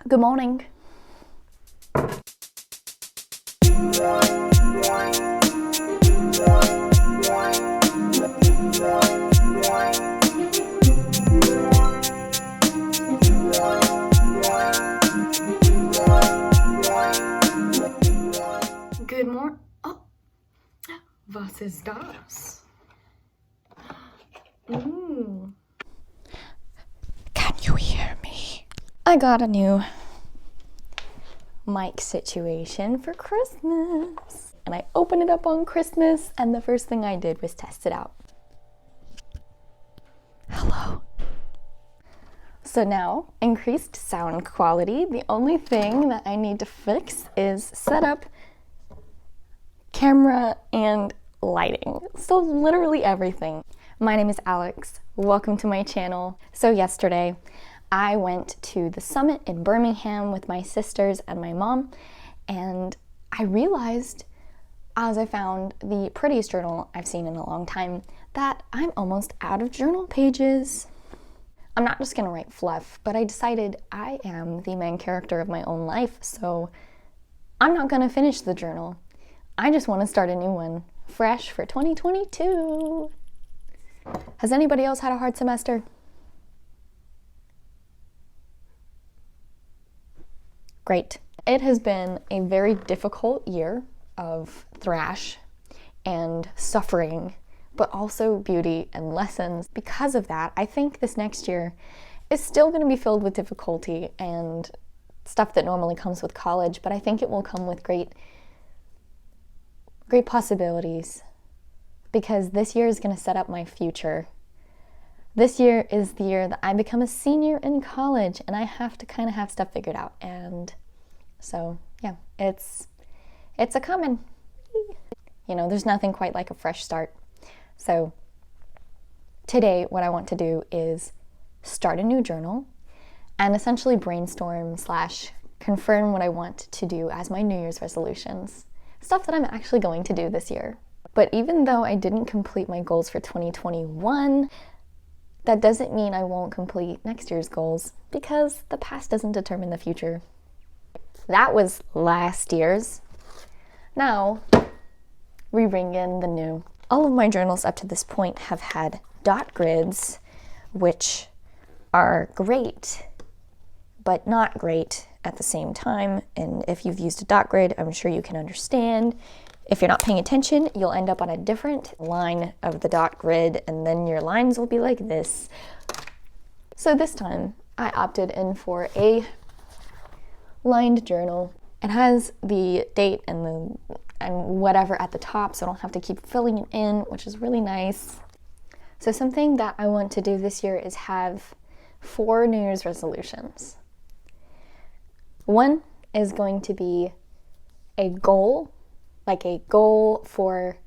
Good morning. Good morning. Oh, was ist das? Ooh. Can you hear me? I got a new mic situation for Christmas. And I opened it up on Christmas, and the first thing I did was test it out. Hello. So now, increased sound quality. The only thing that I need to fix is set up camera and lighting. So literally everything. My name is Alex. Welcome to my channel. So yesterday, I went to the summit in Birmingham with my sisters and my mom, and I realized, as I found the prettiest journal I've seen in a long time, that I'm almost out of journal pages. I'm not just gonna write fluff, but I decided I am the main character of my own life, so I'm not gonna finish the journal. I just want to start a new one, fresh for 2022. Has anybody else had a hard semester? Great. It has been a very difficult year of thrash and suffering, but also beauty and lessons. Because of that, I think this next year is still going to be filled with difficulty and stuff that normally comes with college, but I think it will come with great possibilities, because this year is going to set up my future. This year is the year that I become a senior in college, and I have to kind of have stuff figured out. And so, yeah, it's a coming. You know, there's nothing quite like a fresh start. So today, what I want to do is start a new journal and essentially brainstorm / confirm what I want to do as my New Year's resolutions. Stuff that I'm actually going to do this year. But even though I didn't complete my goals for 2021, that doesn't mean I won't complete next year's goals, because the past doesn't determine the future. That was last year's. Now, we bring in the new. All of my journals up to this point have had dot grids, which are great, but not great at the same time. And if you've used a dot grid, I'm sure you can understand. If you're not paying attention, you'll end up on a different line of the dot grid, and then your lines will be like this. So this time, I opted in for a lined journal. It has the date and whatever at the top, so I don't have to keep filling it in, which is really nice. So something that I want to do this year is have 4 New Year's resolutions. One is going to be a goal, like a goal for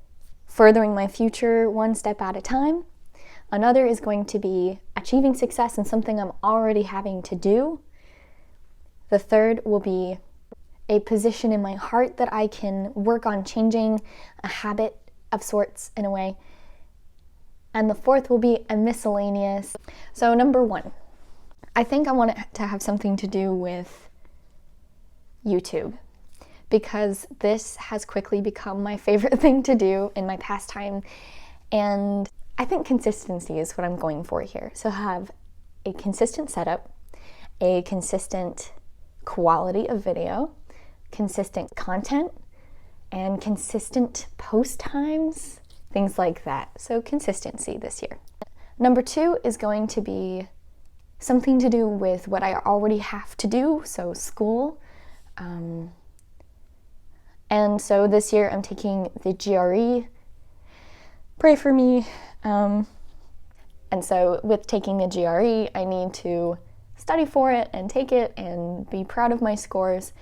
furthering my future one step at a time. Another is going to be achieving success in something I'm already having to do. The third will be a position in my heart that I can work on changing, a habit of sorts in a way. And the fourth will be a miscellaneous. So number 1, I think I want it to have something to do with YouTube, because this has quickly become my favorite thing to do in my pastime, and I think consistency is what I'm going for here. So have a consistent setup, a consistent quality of video, consistent content, and consistent post times, things like that. So consistency this year. Number 2 is going to be something to do with what I already have to do, so school. And so this year I'm taking the GRE. Pray for me. And so with taking the GRE, I need to study for it and take it and be proud of my scores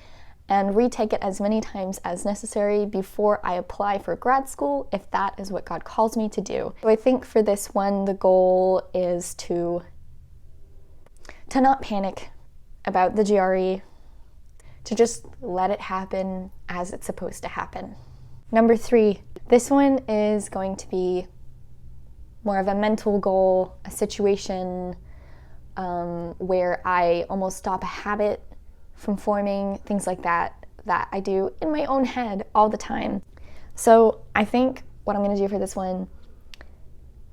and retake it as many times as necessary before I apply for grad school, if that is what God calls me to do. So I think for this one, the goal is to not panic about the GRE, to just let it happen as it's supposed to happen. Number 3, this one is going to be more of a mental goal, a situation where I almost stop a habit from forming, things like that I do in my own head all the time. So I think what I'm going to do for this one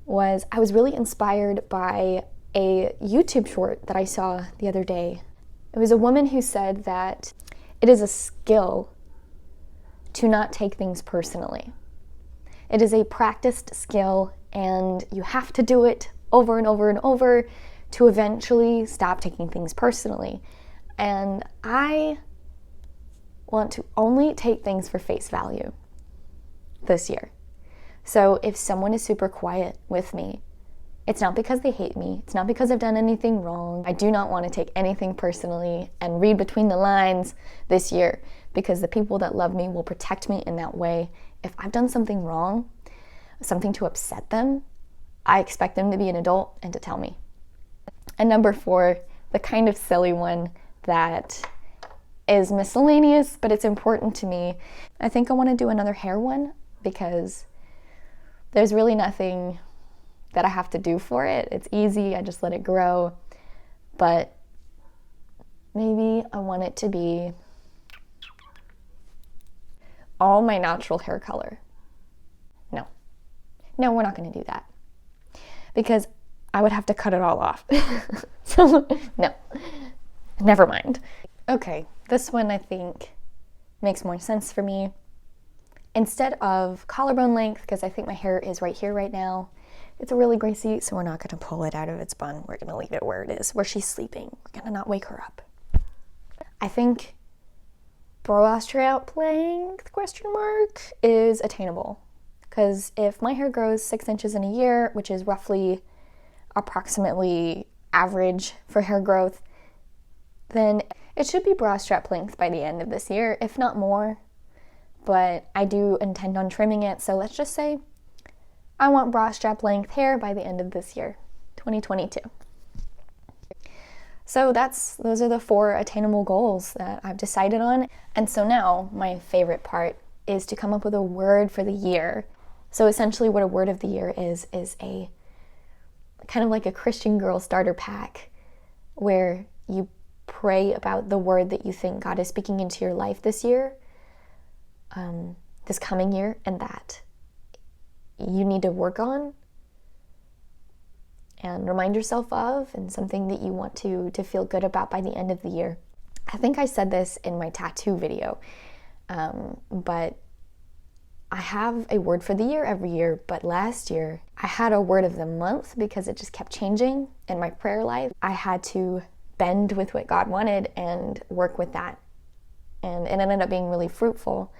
was, I was really inspired by a YouTube short that I saw the other day. It was a woman who said that it is a skill to not take things personally. It is a practiced skill, and you have to do it over and over and over to eventually stop taking things personally. And I want to only take things for face value this year. So if someone is super quiet with me, it's not because they hate me. It's not because I've done anything wrong. I do not want to take anything personally and read between the lines this year, because the people that love me will protect me in that way. If I've done something wrong, something to upset them, I expect them to be an adult and to tell me. And number 4, the kind of silly one that is miscellaneous, but it's important to me. I think I want to do another hair one, because there's really nothing that I have to do for it. It's easy, I just let it grow. But maybe I want it to be all my natural hair color. No, we're not going to do that, because I would have to cut it all off. So no, never mind. Okay, this one I think makes more sense for me. Instead of collarbone length, because I think my hair is right here right now, it's a really greasy, so we're not going to pull it out of its bun. We're going to leave it where it is, where she's sleeping. We're going to not wake her up. I think bra strap length, is attainable. Because if my hair grows 6 inches in a year, which is roughly approximately average for hair growth, then it should be bra strap length by the end of this year, if not more. But I do intend on trimming it, so let's just say I want bra strap length hair by the end of this year, 2022. So those are the 4 attainable goals that I've decided on. And so now my favorite part is to come up with a word for the year. So essentially what a word of the year is a kind of like a Christian Girl starter pack, where you pray about the word that you think God is speaking into your life this year, this coming year, and that you need to work on and remind yourself of, and something that you want to feel good about by the end of the year. I think I said this in my tattoo video, but I have a word for the year every year, but last year I had a word of the month because it just kept changing in my prayer life. I had to bend with what God wanted and work with that, and it ended up being really fruitful.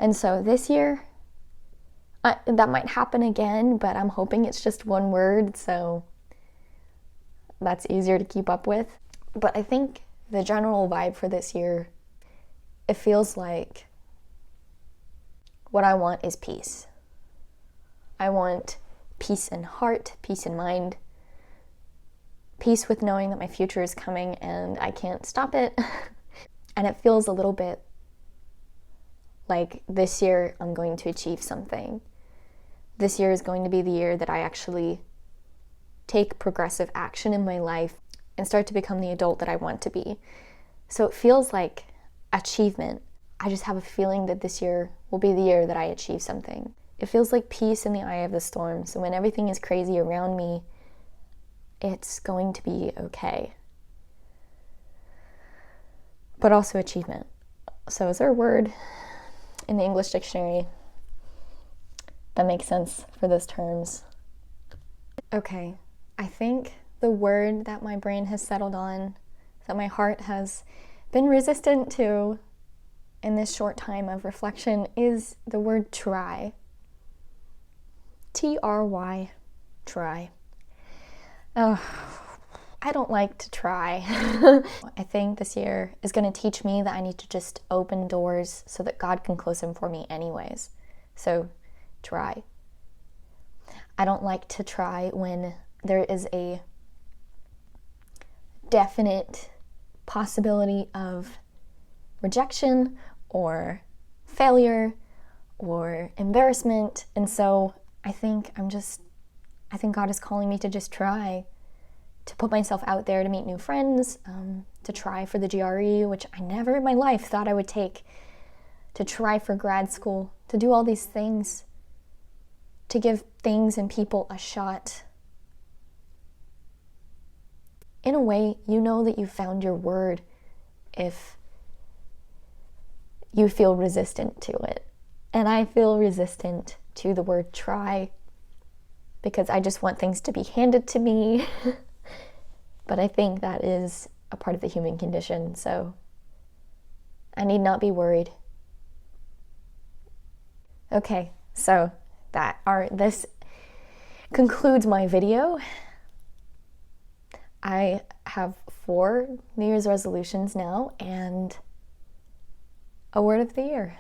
And so this year, that might happen again, but I'm hoping it's just one word, so that's easier to keep up with. But I think the general vibe for this year, it feels like what I want is peace. I want peace in heart, peace in mind, peace with knowing that my future is coming and I can't stop it. And it feels a little bit like this year I'm going to achieve something. This year is going to be the year that I actually take progressive action in my life and start to become the adult that I want to be. So it feels like achievement. I just have a feeling that this year will be the year that I achieve something. It feels like peace in the eye of the storm. So when everything is crazy around me, it's going to be okay. But also achievement. So is there a word in the English dictionary that makes sense for those terms? Okay, I think the word that my brain has settled on, that my heart has been resistant to in this short time of reflection, is the word try. T-R-Y, try. Oh, I don't like to try. I think this year is going to teach me that I need to just open doors so that God can close them for me anyways. So, try. I don't like to try when there is a definite possibility of rejection or failure or embarrassment. And so I think God is calling me to just try, to put myself out there, to meet new friends, to try for the GRE, which I never in my life thought I would take, to try for grad school, to do all these things, to give things and people a shot. In a way, you know that you found your word if you feel resistant to it. And I feel resistant to the word try because I just want things to be handed to me. But I think that is a part of the human condition, so I need not be worried. Okay, so this concludes my video. I have 4 New Year's resolutions now and a word of the year.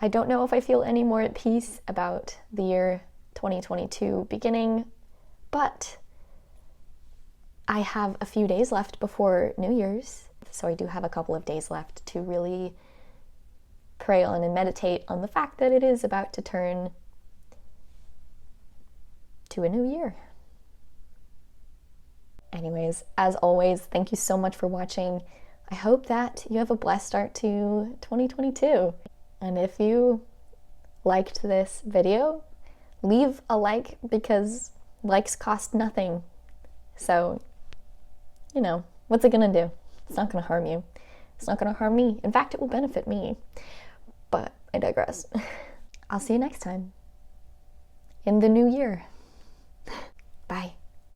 I don't know if I feel any more at peace about the year 2022 beginning, but I have a few days left before New Year's, so I do have a couple of days left to really pray on and meditate on the fact that it is about to turn to a new year. Anyways, as always, thank you so much for watching. I hope that you have a blessed start to 2022. And if you liked this video, leave a like because likes cost nothing. So, you know, what's it gonna do? It's not gonna harm you. It's not gonna harm me. In fact, it will benefit me. But I digress. I'll see you next time in the new year.